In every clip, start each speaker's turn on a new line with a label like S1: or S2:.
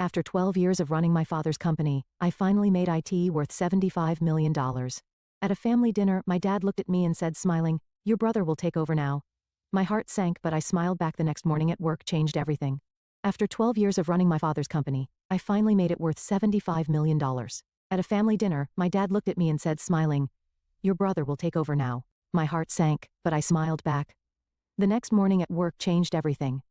S1: After 12 years of running my father's company, I finally made IT worth $75 million. At a family dinner, my dad looked at me and said, smiling, "Your brother will take over now." My heart sank, but I smiled back. The next morning at work changed everything. After 12 years of running my father's company, I finally made it worth $75 million. At a family dinner, my dad looked at me and said, smiling, "Your brother will take over now." My heart sank, but I smiled back. The next morning at work changed everything.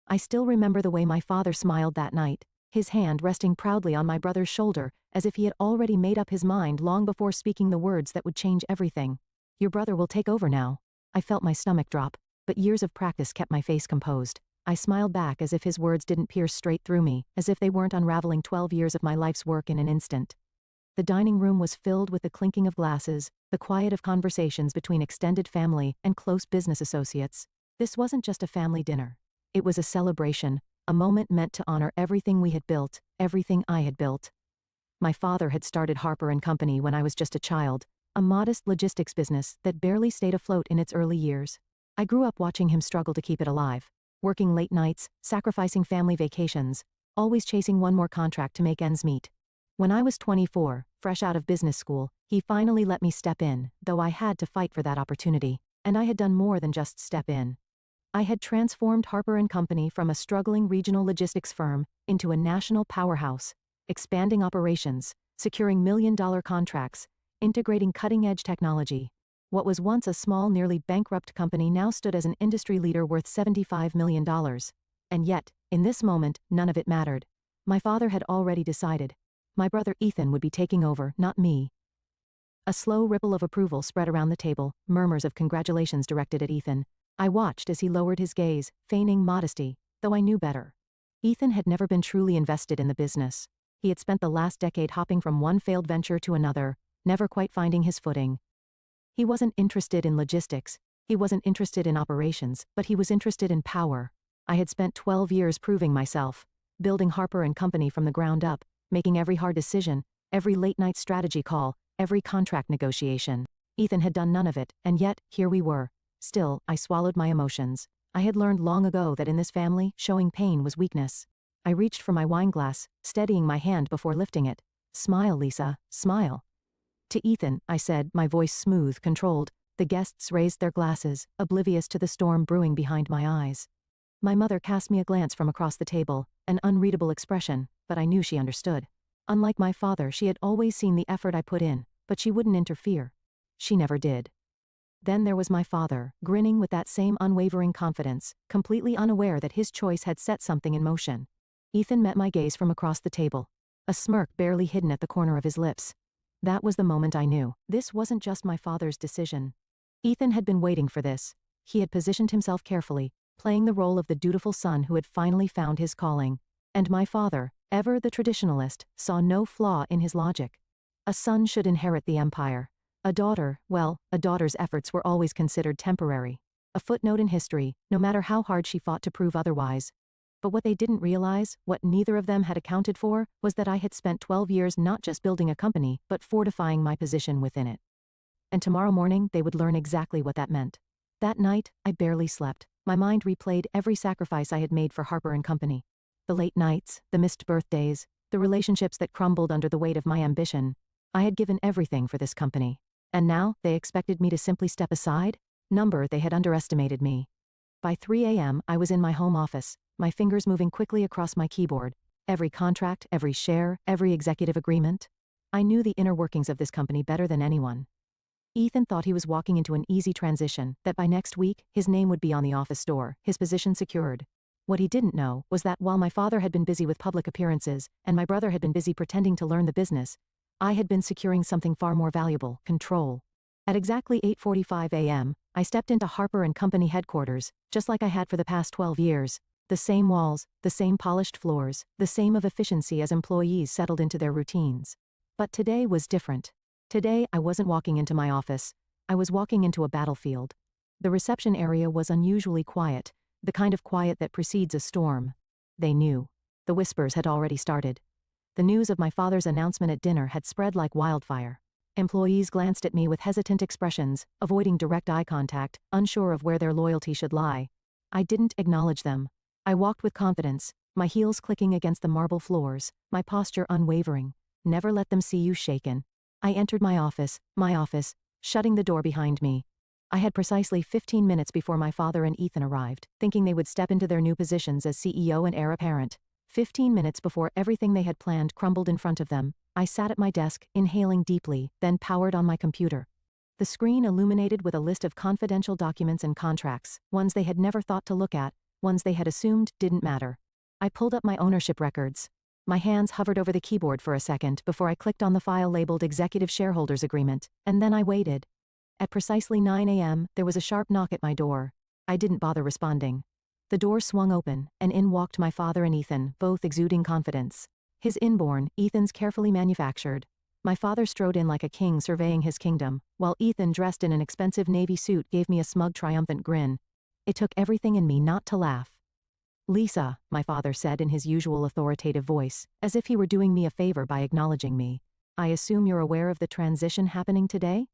S1: I still remember the way my father smiled that night, his hand resting proudly on my brother's shoulder, as if he had already made up his mind long before speaking the words that would change everything. "Your brother will take over now." I felt my stomach drop, but years of practice kept my face composed. I smiled back as if his words didn't pierce straight through me, as if they weren't unraveling 12 years of my life's work in an instant. The dining room was filled with the clinking of glasses, the quiet of conversations between extended family and close business associates. This wasn't just a family dinner. It was a celebration, a moment meant to honor everything we had built, everything I had built. My father had started Harper & Company when I was just a child, a modest logistics business that barely stayed afloat in its early years. I grew up watching him struggle to keep it alive, working late nights, sacrificing family vacations, always chasing one more contract to make ends meet. When I was 24, fresh out of business school, he finally let me step in, though I had to fight for that opportunity, and I had done more than just step in. I had transformed Harper & Company from a struggling regional logistics firm into a national powerhouse, expanding operations, securing million-dollar contracts, integrating cutting-edge technology. What was once a small, nearly bankrupt company now stood as an industry leader worth $75 million. And yet, in this moment, none of it mattered. My father had already decided. My brother Ethan would be taking over, not me. A slow ripple of approval spread around the table, murmurs of congratulations directed at Ethan. I watched as he lowered his gaze, feigning modesty, though I knew better. Ethan had never been truly invested in the business. He had spent the last decade hopping from one failed venture to another, never quite finding his footing. He wasn't interested in logistics, he wasn't interested in operations, but he was interested in power. I had spent 12 years proving myself, building Harper & Company from the ground up, making every hard decision, every late-night strategy call, every contract negotiation. Ethan had done none of it, and yet, here we were. Still, I swallowed my emotions. I had learned long ago that in this family, showing pain was weakness. I reached for my wine glass, steadying my hand before lifting it. "Smile, Lisa, smile." To Ethan, I said, my voice smooth, controlled. The guests raised their glasses, oblivious to the storm brewing behind my eyes. My mother cast me a glance from across the table, an unreadable expression, but I knew she understood. Unlike my father, she had always seen the effort I put in, but she wouldn't interfere. She never did. Then there was my father, grinning with that same unwavering confidence, completely unaware that his choice had set something in motion. Ethan met my gaze from across the table, a smirk barely hidden at the corner of his lips. That was the moment I knew. This wasn't just my father's decision. Ethan had been waiting for this. He had positioned himself carefully, playing the role of the dutiful son who had finally found his calling. And my father, ever the traditionalist, saw no flaw in his logic. A son should inherit the empire. A daughter, well, a daughter's efforts were always considered temporary. A footnote in history, no matter how hard she fought to prove otherwise. But what they didn't realize, what neither of them had accounted for, was that I had spent 12 years not just building a company, but fortifying my position within it. And tomorrow morning, they would learn exactly what that meant. That night, I barely slept. My mind replayed every sacrifice I had made for Harper & Company. The late nights, the missed birthdays, the relationships that crumbled under the weight of my ambition. I had given everything for this company. And now, they expected me to simply step aside? They had underestimated me. By 3 a.m., I was in my home office, my fingers moving quickly across my keyboard. Every contract, every share, every executive agreement. I knew the inner workings of this company better than anyone. Ethan thought he was walking into an easy transition, that by next week, his name would be on the office door, his position secured. What he didn't know was that while my father had been busy with public appearances, and my brother had been busy pretending to learn the business, I had been securing something far more valuable, control. At exactly 8:45 a.m., I stepped into Harper & Company headquarters, just like I had for the past 12 years. The same walls, the same polished floors, the same of efficiency as employees settled into their routines. But today was different. Today, I wasn't walking into my office. I was walking into a battlefield. The reception area was unusually quiet, the kind of quiet that precedes a storm. They knew. The whispers had already started. The news of my father's announcement at dinner had spread like wildfire. Employees glanced at me with hesitant expressions, avoiding direct eye contact, unsure of where their loyalty should lie. I didn't acknowledge them. I walked with confidence, my heels clicking against the marble floors, my posture unwavering. Never let them see you shaken. I entered my office, shutting the door behind me. I had precisely 15 minutes before my father and Ethan arrived, thinking they would step into their new positions as CEO and heir apparent. 15 minutes before everything they had planned crumbled in front of them, I sat at my desk, inhaling deeply, then powered on my computer. The screen illuminated with a list of confidential documents and contracts, ones they had never thought to look at, ones they had assumed didn't matter. I pulled up my ownership records. My hands hovered over the keyboard for a second before I clicked on the file labeled Executive Shareholders Agreement, and then I waited. At precisely 9 a.m., there was a sharp knock at my door. I didn't bother responding. The door swung open, and in walked my father and Ethan, both exuding confidence. His inborn, Ethan's carefully manufactured. My father strode in like a king surveying his kingdom, while Ethan, dressed in an expensive navy suit, gave me a smug, triumphant grin. It took everything in me not to laugh. "Lisa," my father said in his usual authoritative voice, as if he were doing me a favor by acknowledging me. "I assume you're aware of the transition happening today?"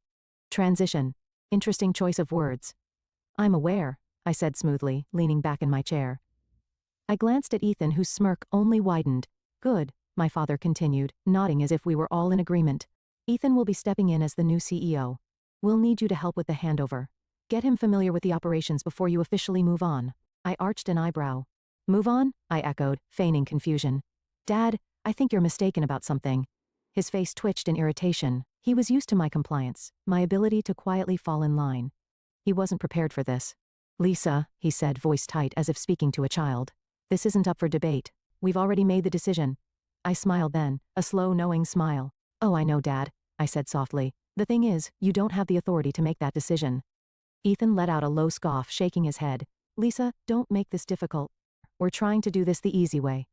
S1: Transition. Interesting choice of words. "I'm aware," I said smoothly, leaning back in my chair. I glanced at Ethan, whose smirk only widened. "Good," my father continued, nodding as if we were all in agreement. "Ethan will be stepping in as the new CEO. We'll need you to help with the handover. Get him familiar with the operations before you officially move on." I arched an eyebrow. "Move on?" I echoed, feigning confusion. "Dad, I think you're mistaken about something." His face twitched in irritation. He was used to my compliance, my ability to quietly fall in line. He wasn't prepared for this. "Lisa," he said, voice tight as if speaking to a child. "This isn't up for debate. We've already made the decision." I smiled then, a slow, knowing smile. "Oh, I know, Dad," I said softly. "The thing is, you don't have the authority to make that decision." Ethan let out a low scoff, shaking his head. "Lisa, don't make this difficult. We're trying to do this the easy way."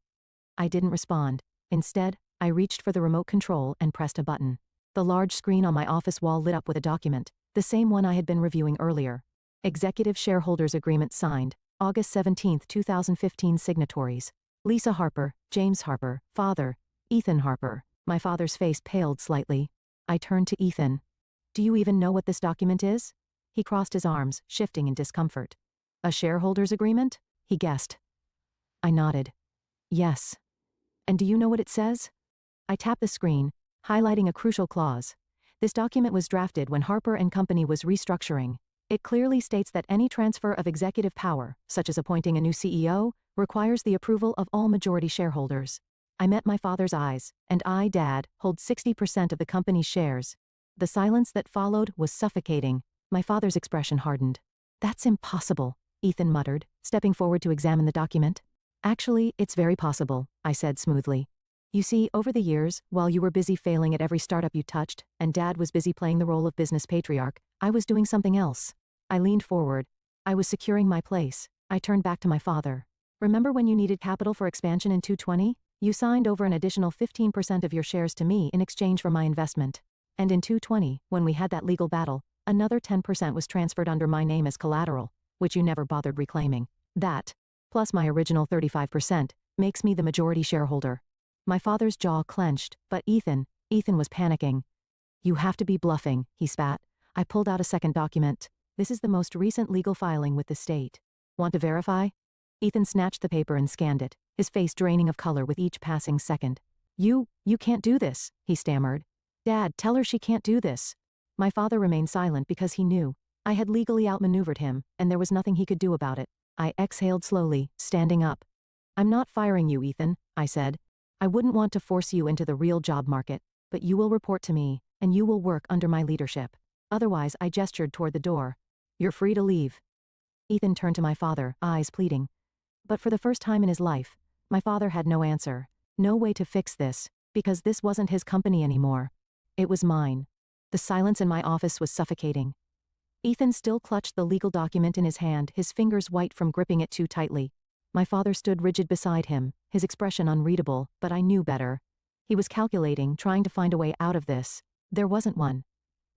S1: I didn't respond. Instead, I reached for the remote control and pressed a button. The large screen on my office wall lit up with a document, the same one I had been reviewing earlier. Executive Shareholders Agreement signed, August 17, 2015. Signatories: Lisa Harper, James Harper, father, Ethan Harper. My father's face paled slightly. I turned to Ethan. "Do you even know what this document is?" He crossed his arms, shifting in discomfort. "A shareholders agreement?" he guessed. I nodded. "Yes." "And do you know what it says?" I tapped the screen, highlighting a crucial clause. This document was drafted when Harper & Company was restructuring. It clearly states that any transfer of executive power, such as appointing a new CEO, requires the approval of all majority shareholders. I met my father's eyes, and I, Dad, hold 60% of the company's shares. The silence that followed was suffocating. My father's expression hardened. "That's impossible," Ethan muttered, stepping forward to examine the document. "Actually, it's very possible," I said smoothly. "You see, over the years, while you were busy failing at every startup you touched, and Dad was busy playing the role of business patriarch, I was doing something else." I leaned forward. I was securing my place. I turned back to my father. "Remember when you needed capital for expansion in 2020? You signed over an additional 15% of your shares to me in exchange for my investment. And in 2020, when we had that legal battle, another 10% was transferred under my name as collateral, which you never bothered reclaiming. That, plus my original 35%, makes me the majority shareholder." My father's jaw clenched, but Ethan was panicking. "You have to be bluffing," he spat. I pulled out a second document. "This is the most recent legal filing with the state. Want to verify?" Ethan snatched the paper and scanned it, his face draining of color with each passing second. You can't do this," he stammered. "Dad, tell her she can't do this." My father remained silent because he knew. I had legally outmaneuvered him, and there was nothing he could do about it. I exhaled slowly, standing up. "I'm not firing you, Ethan," I said. "I wouldn't want to force you into the real job market, but you will report to me, and you will work under my leadership. Otherwise," I gestured toward the door, "you're free to leave." Ethan turned to my father, eyes pleading. But for the first time in his life, my father had no answer, no way to fix this, because this wasn't his company anymore. It was mine. The silence in my office was suffocating. Ethan still clutched the legal document in his hand, his fingers white from gripping it too tightly. My father stood rigid beside him, his expression unreadable, but I knew better. He was calculating, trying to find a way out of this. There wasn't one.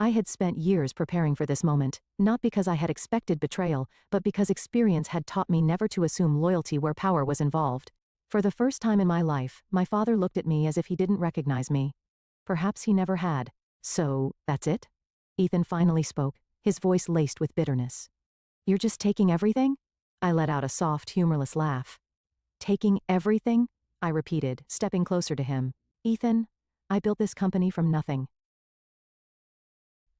S1: I had spent years preparing for this moment, not because I had expected betrayal, but because experience had taught me never to assume loyalty where power was involved. For the first time in my life, my father looked at me as if he didn't recognize me. Perhaps he never had. "So, that's it?" Ethan finally spoke, his voice laced with bitterness. "You're just taking everything?" I let out a soft, humorless laugh. Taking everything? I repeated, stepping closer to him. Ethan, I built this company from nothing.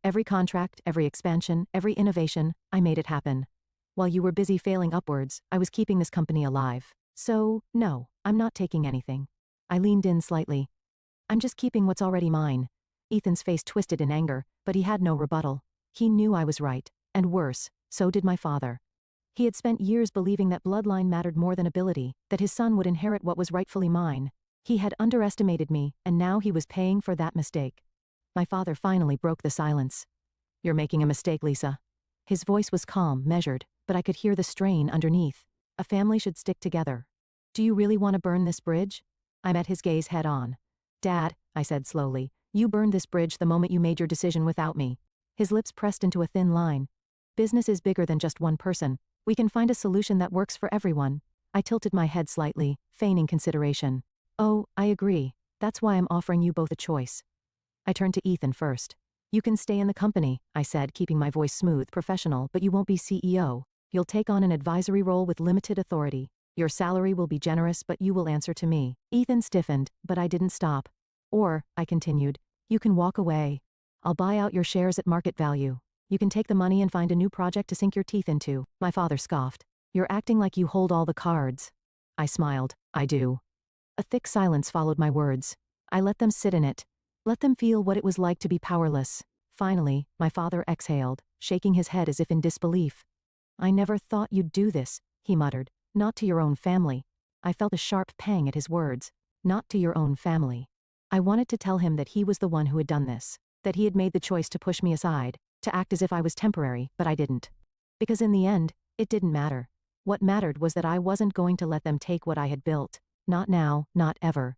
S1: Every contract, every expansion, every innovation, I made it happen. While you were busy failing upwards, I was keeping this company alive. So, no, I'm not taking anything. I leaned in slightly. I'm just keeping what's already mine. Ethan's face twisted in anger, but he had no rebuttal. He knew I was right, and worse, so did my father. He had spent years believing that bloodline mattered more than ability, that his son would inherit what was rightfully mine. He had underestimated me, and now he was paying for that mistake. My father finally broke the silence. You're making a mistake, Lisa. His voice was calm, measured, but I could hear the strain underneath. A family should stick together. Do you really want to burn this bridge? I met his gaze head on. Dad, I said slowly, you burned this bridge the moment you made your decision without me. His lips pressed into a thin line. Business is bigger than just one person. We can find a solution that works for everyone. I tilted my head slightly, feigning consideration. Oh, I agree. That's why I'm offering you both a choice. I turned to Ethan first. You can stay in the company, I said, keeping my voice smooth, professional, but you won't be CEO. You'll take on an advisory role with limited authority. Your salary will be generous, but you will answer to me. Ethan stiffened, but I didn't stop. Or, I continued, you can walk away. I'll buy out your shares at market value. You can take the money and find a new project to sink your teeth into. My father scoffed. You're acting like you hold all the cards. I smiled. I do. A thick silence followed my words. I let them sit in it. Let them feel what it was like to be powerless. Finally, my father exhaled, shaking his head as if in disbelief. I never thought you'd do this, he muttered. Not to your own family. I felt a sharp pang at his words. Not to your own family. I wanted to tell him that he was the one who had done this, that he had made the choice to push me aside, to act as if I was temporary, but I didn't. Because in the end, it didn't matter. What mattered was that I wasn't going to let them take what I had built. Not now, not ever.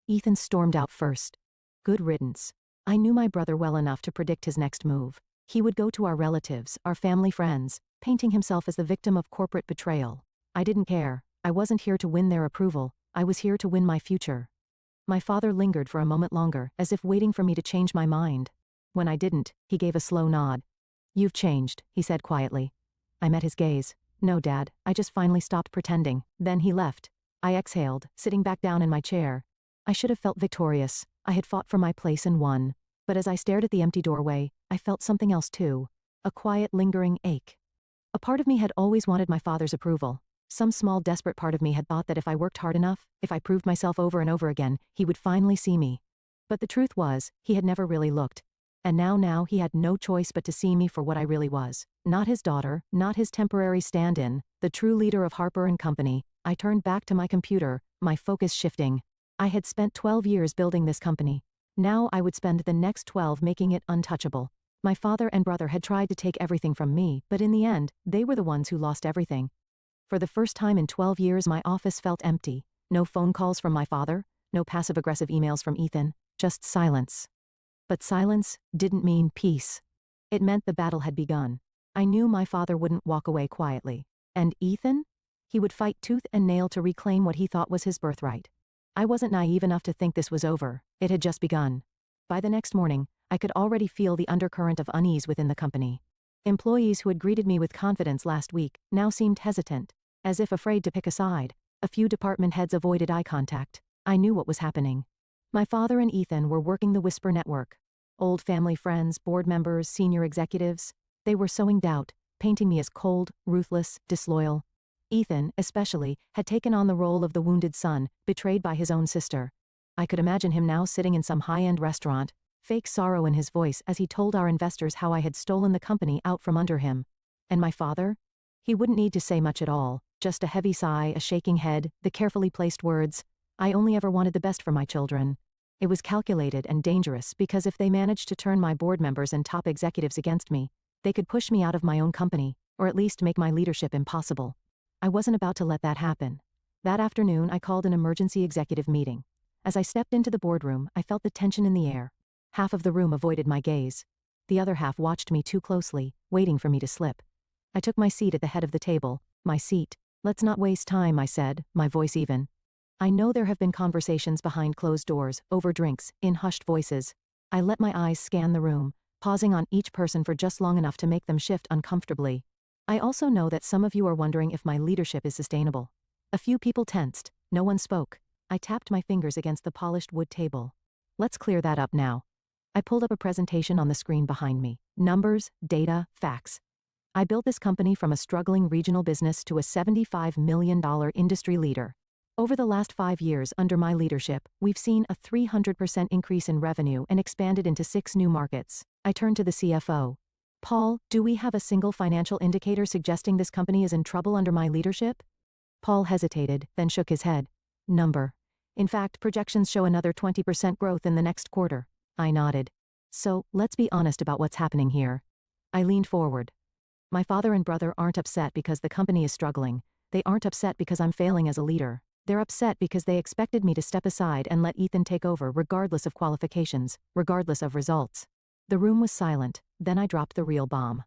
S1: Ethan stormed out first. Good riddance. I knew my brother well enough to predict his next move. He would go to our relatives, our family friends, painting himself as the victim of corporate betrayal. I didn't care. I wasn't here to win their approval. I was here to win my future. My father lingered for a moment longer, as if waiting for me to change my mind. When I didn't, he gave a slow nod. You've changed, he said quietly. I met his gaze. No, Dad, I just finally stopped pretending. Then he left. I exhaled, sitting back down in my chair. I should have felt victorious. I had fought for my place and won. But as I stared at the empty doorway, I felt something else too. A quiet, lingering ache. A part of me had always wanted my father's approval. Some small, desperate part of me had thought that if I worked hard enough, if I proved myself over and over again, he would finally see me. But the truth was, he had never really looked. And now he had no choice but to see me for what I really was. Not his daughter, not his temporary stand-in, the true leader of Harper & Company. I turned back to my computer, my focus shifting. I had spent 12 years building this company. Now I would spend the next 12 making it untouchable. My father and brother had tried to take everything from me, but in the end, they were the ones who lost everything. For the first time in 12 years, my office felt empty. No phone calls from my father, no passive-aggressive emails from Ethan, just silence. But silence didn't mean peace. It meant the battle had begun. I knew my father wouldn't walk away quietly. And Ethan? He would fight tooth and nail to reclaim what he thought was his birthright. I wasn't naive enough to think this was over. It had just begun. By the next morning, I could already feel the undercurrent of unease within the company. Employees who had greeted me with confidence last week now seemed hesitant, as if afraid to pick a side. A few department heads avoided eye contact. I knew what was happening. My father and Ethan were working the Whisper Network. Old family friends, board members, senior executives. They were sowing doubt, painting me as cold, ruthless, disloyal. Ethan, especially, had taken on the role of the wounded son, betrayed by his own sister. I could imagine him now sitting in some high-end restaurant, fake sorrow in his voice as he told our investors how I had stolen the company out from under him. And my father? He wouldn't need to say much at all, just a heavy sigh, a shaking head, the carefully placed words, I only ever wanted the best for my children. It was calculated and dangerous because if they managed to turn my board members and top executives against me, they could push me out of my own company, or at least make my leadership impossible. I wasn't about to let that happen. That afternoon, I called an emergency executive meeting. As I stepped into the boardroom, I felt the tension in the air. Half of the room avoided my gaze. The other half watched me too closely, waiting for me to slip. I took my seat at the head of the table, my seat. Let's not waste time, I said, my voice even. I know there have been conversations behind closed doors, over drinks, in hushed voices. I let my eyes scan the room, pausing on each person for just long enough to make them shift uncomfortably. I also know that some of you are wondering if my leadership is sustainable. A few people tensed. No one spoke. I tapped my fingers against the polished wood table. Let's clear that up now. I pulled up a presentation on the screen behind me. Numbers, data, facts. I built this company from a struggling regional business to a $75 million industry leader. Over the last 5 years under my leadership, we've seen a 300% increase in revenue and expanded into 6 new markets. I turned to the CFO. Paul, do we have a single financial indicator suggesting this company is in trouble under my leadership? Paul hesitated, then shook his head. Number. In fact, projections show another 20% growth in the next quarter. I nodded. So, let's be honest about what's happening here. I leaned forward. My father and brother aren't upset because the company is struggling. They aren't upset because I'm failing as a leader. They're upset because they expected me to step aside and let Ethan take over regardless of qualifications, regardless of results. The room was silent, then I dropped the real bomb.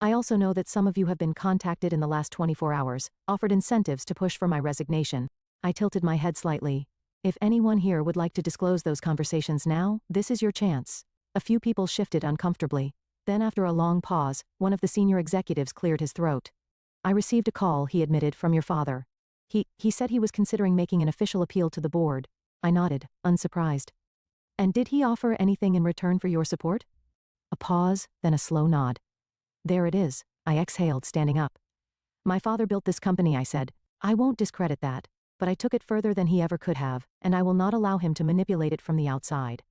S1: I also know that some of you have been contacted in the last 24 hours, offered incentives to push for my resignation. I tilted my head slightly. If anyone here would like to disclose those conversations now, this is your chance. A few people shifted uncomfortably. Then after a long pause, one of the senior executives cleared his throat. I received a call, he admitted, from your father. He said he was considering making an official appeal to the board. I nodded, unsurprised. And did he offer anything in return for your support? A pause, then a slow nod. There it is, I exhaled, standing up. My father built this company, I said. I won't discredit that, but I took it further than he ever could have, and I will not allow him to manipulate it from the outside.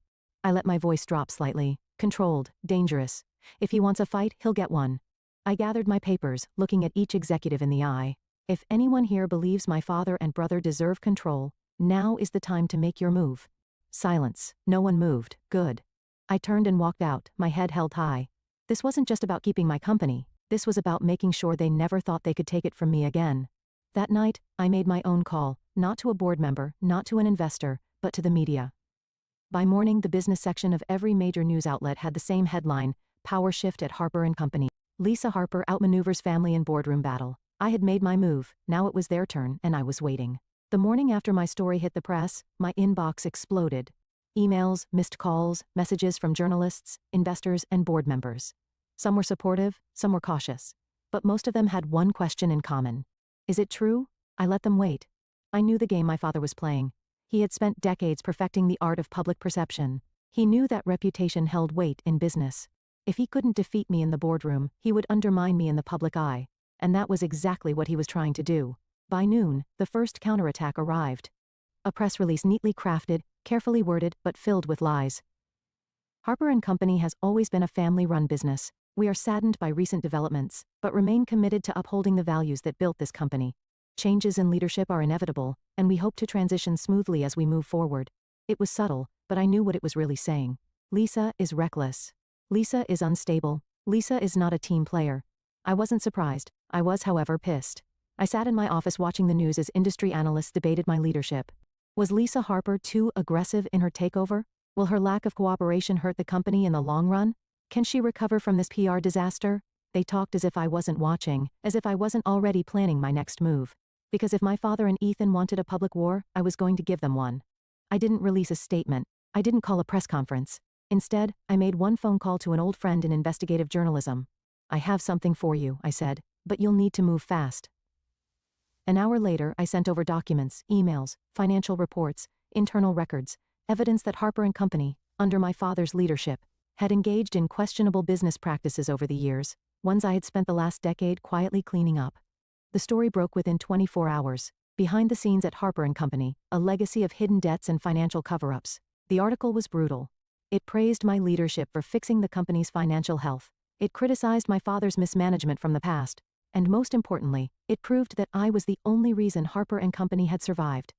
S1: I let my voice drop slightly. Controlled, dangerous. If he wants a fight, he'll get one. I gathered my papers, looking at each executive in the eye. If anyone here believes my father and brother deserve control, now is the time to make your move. Silence. No one moved. Good. I turned and walked out, my head held high. This wasn't just about keeping my company. This was about making sure they never thought they could take it from me again. That night, I made my own call, not to a board member, not to an investor, but to the media. By morning, the business section of every major news outlet had the same headline: Power Shift at Harper & Company. Lisa Harper outmaneuvers family in boardroom battle. I had made my move, now it was their turn, and I was waiting. The morning after my story hit the press, my inbox exploded. Emails, missed calls, messages from journalists, investors, and board members. Some were supportive, some were cautious. But most of them had one question in common. Is it true? I let them wait. I knew the game my father was playing. He had spent decades perfecting the art of public perception. He knew that reputation held weight in business. If he couldn't defeat me in the boardroom, he would undermine me in the public eye. And that was exactly what he was trying to do. By noon, the first counterattack arrived. A press release neatly crafted, carefully worded, but filled with lies. Harper & Company has always been a family-run business. We are saddened by recent developments, but remain committed to upholding the values that built this company. Changes in leadership are inevitable, and we hope to transition smoothly as we move forward. It was subtle, but I knew what it was really saying. Lisa is reckless. Lisa is unstable. Lisa is not a team player. I wasn't surprised. I was, however, pissed. I sat in my office watching the news as industry analysts debated my leadership. Was Lisa Harper too aggressive in her takeover? Will her lack of cooperation hurt the company in the long run? Can she recover from this PR disaster? They talked as if I wasn't watching, as if I wasn't already planning my next move. Because if my father and Ethan wanted a public war, I was going to give them one. I didn't release a statement. I didn't call a press conference. Instead, I made one phone call to an old friend in investigative journalism. I have something for you, I said, but you'll need to move fast. An hour later, I sent over documents, emails, financial reports, internal records, evidence that Harper & Company, under my father's leadership, had engaged in questionable business practices over the years, ones I had spent the last decade quietly cleaning up. The story broke within 24 hours. Behind the scenes at Harper & Company, a legacy of hidden debts and financial cover-ups. The article was brutal. It praised my leadership for fixing the company's financial health. It criticized my father's mismanagement from the past. And most importantly, it proved that I was the only reason Harper & Company had survived.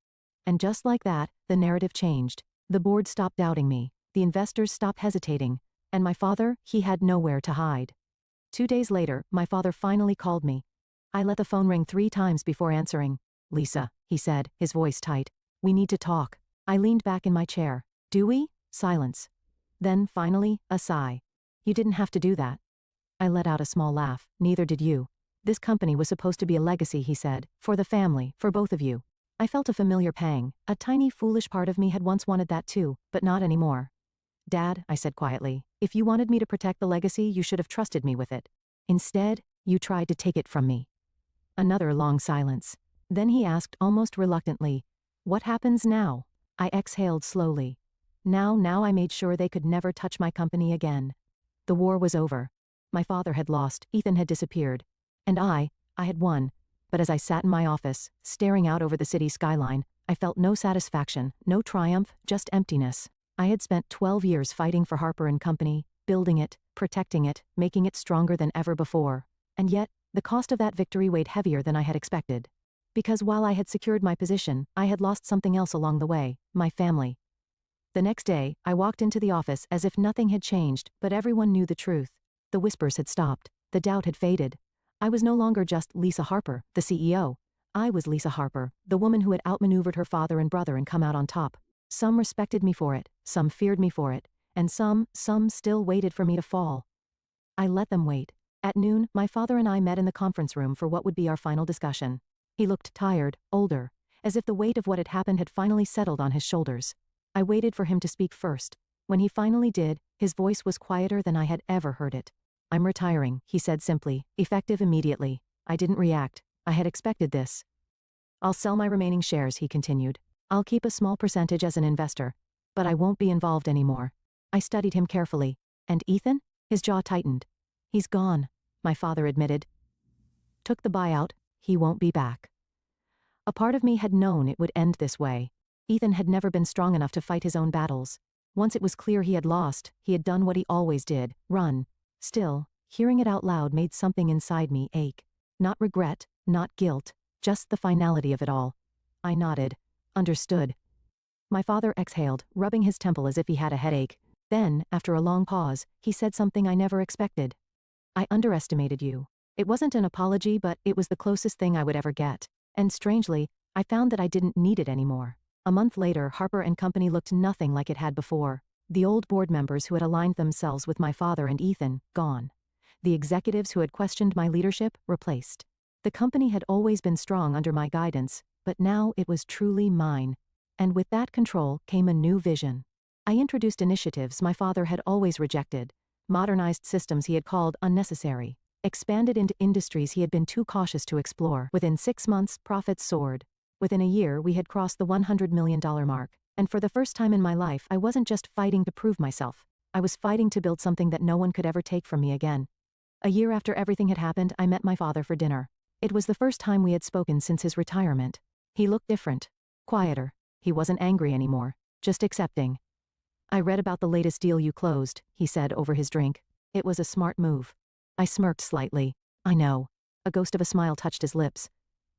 S1: And just like that, the narrative changed. The board stopped doubting me. The investors stopped hesitating. And my father, he had nowhere to hide. 2 days later, my father finally called me. I let the phone ring 3 times before answering. Lisa, he said, his voice tight. We need to talk. I leaned back in my chair. Do we? Silence. Then, finally, a sigh. You didn't have to do that. I let out a small laugh. Neither did you. This company was supposed to be a legacy, he said, for the family, for both of you. I felt a familiar pang. A tiny foolish part of me had once wanted that too, but not anymore. Dad, I said quietly, if you wanted me to protect the legacy, you should have trusted me with it. Instead, you tried to take it from me. Another long silence. Then he asked almost reluctantly, "What happens now?" I exhaled slowly. Now I made sure they could never touch my company again. The war was over. My father had lost, Ethan had disappeared. And I had won. But as I sat in my office, staring out over the city skyline, I felt no satisfaction, no triumph, just emptiness. I had spent 12 years fighting for Harper & Company, building it, protecting it, making it stronger than ever before. And yet, the cost of that victory weighed heavier than I had expected. Because while I had secured my position, I had lost something else along the way, my family. The next day, I walked into the office as if nothing had changed, but everyone knew the truth. The whispers had stopped. The doubt had faded. I was no longer just Lisa Harper, the CEO. I was Lisa Harper, the woman who had outmaneuvered her father and brother and come out on top. Some respected me for it, some feared me for it, and some still waited for me to fall. I let them wait. At noon, my father and I met in the conference room for what would be our final discussion. He looked tired, older, as if the weight of what had happened had finally settled on his shoulders. I waited for him to speak first. When he finally did, his voice was quieter than I had ever heard it. "I'm retiring," he said simply, effective immediately. I didn't react. I had expected this. "I'll sell my remaining shares," he continued. "I'll keep a small percentage as an investor. But I won't be involved anymore." I studied him carefully. "And Ethan?" His jaw tightened. "He's gone," my father admitted. "Took the buyout. He won't be back." A part of me had known it would end this way. Ethan had never been strong enough to fight his own battles. Once it was clear he had lost, he had done what he always did, run. Still, hearing it out loud made something inside me ache. Not regret, not guilt, just the finality of it all. I nodded. Understood. My father exhaled, rubbing his temple as if he had a headache. Then, after a long pause, he said something I never expected. "I underestimated you." It wasn't an apology, but it was the closest thing I would ever get. And strangely, I found that I didn't need it anymore. A month later, Harper & Company looked nothing like it had before. The old board members who had aligned themselves with my father and Ethan, gone. The executives who had questioned my leadership, replaced. The company had always been strong under my guidance, but now it was truly mine. And with that control came a new vision. I introduced initiatives my father had always rejected, modernized systems he had called unnecessary, expanded into industries he had been too cautious to explore. Within 6 months, profits soared. Within a year, we had crossed the $100 million mark. And for the first time in my life, I wasn't just fighting to prove myself. I was fighting to build something that no one could ever take from me again. A year after everything had happened, I met my father for dinner. It was the first time we had spoken since his retirement. He looked different. Quieter. He wasn't angry anymore. Just accepting. "I read about the latest deal you closed," he said over his drink. "It was a smart move." I smirked slightly. "I know." A ghost of a smile touched his lips.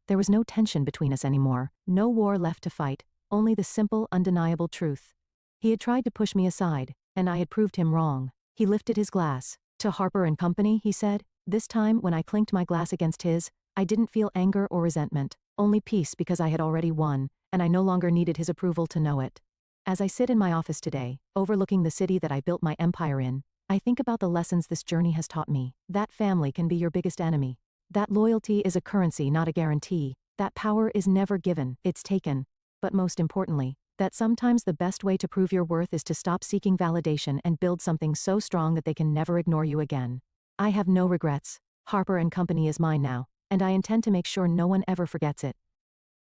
S1: There was no tension between us anymore, no war left to fight, only the simple, undeniable truth. He had tried to push me aside, and I had proved him wrong. He lifted his glass. "To Harper & Company," he said. This time, when I clinked my glass against his, I didn't feel anger or resentment, only peace because I had already won, and I no longer needed his approval to know it. As I sit in my office today, overlooking the city that I built my empire in, I think about the lessons this journey has taught me. That family can be your biggest enemy. That loyalty is a currency, not a guarantee. That power is never given, it's taken. But most importantly, that sometimes the best way to prove your worth is to stop seeking validation and build something so strong that they can never ignore you again. I have no regrets. Harper & Company is mine now, and I intend to make sure no one ever forgets it.